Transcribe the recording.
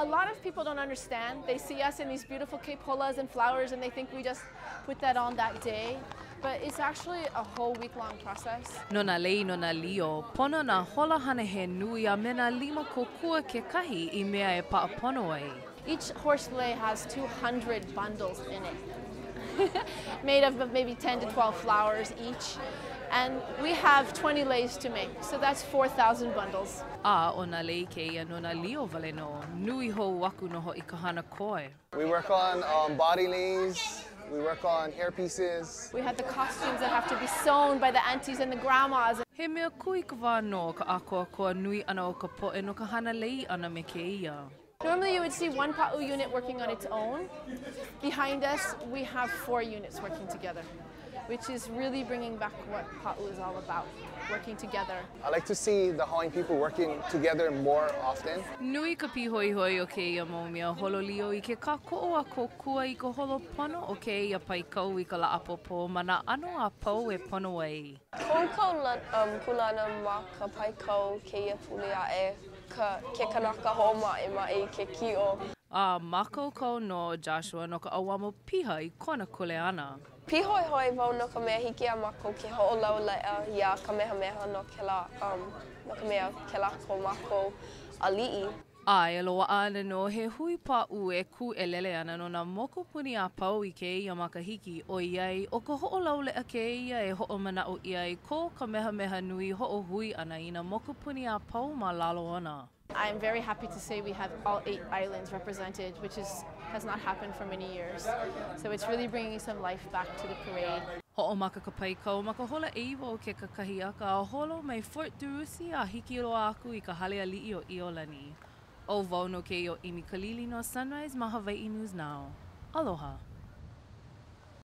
A lot of people don't understand. They see us in these beautiful kepolas and flowers and they think we just put that on that day. But it's actually a whole week-long process. Nona lei nona lio, pono na hola hana he nui a mena lima kokua ke kahi I mea e paapono ai. Each horse lei has 200 bundles in it, made of maybe 10 to 12 flowers each. And we have 20 leis to make, so that's 4,000 bundles. Ona lei ke ia nona lio vale no, nui hou waku noho I kahana koe. We work on body leis. We work on hairpieces. We have the costumes that have to be sewn by the aunties and the grandmas. He mea kui ka wāno ka akoa koa nui ana o ka poe no ka hana lei ana me ke ia. Normally you would see one pa'u unit working on its own. Behind us, we have 4 units working together, which is really bringing back what pa'u is all about, working together. I like to see the Hawaiian people working together more often. Nui ka pihoi o ke ia mau mea hololio I ke kāko'o a kokua I ka holo pono o ke ia paikau I ka la'apopo mana ano a pau e pono ai. Kōkau kulana ma ka paikau ke ia puli a ke kanaka homa mai ke ki'o. Mako no Joshua no ka awamo piha I kona kule ana. Pihoi hoi wau no ka mea hiki a mako ke ho'olaulea ia kamehameha no ka mea ke lako mako ali'i. E loa ana no he hui pa'u e ku e lele ana no na mokopuni a pau I ke ia makahiki o iai o ka ho'olaulea ke ia e ho'omana'o iai ko ka mehameha nui ho'ohui ana I na mokopuni a pau ma lalo ana. I'm very happy to say we have all 8 islands represented, which has not happened for many years. So it's really bringing some life back to the parade. Ho'omaka ka paikau ma ka hola eiwa o ke kakahiaka a holo mai Fort Durusi a hiki roa aku I ka hale ali'i o Iolani. O wau no ke o Imi Kalili no Sunrise ma Hawaii News Now. Aloha.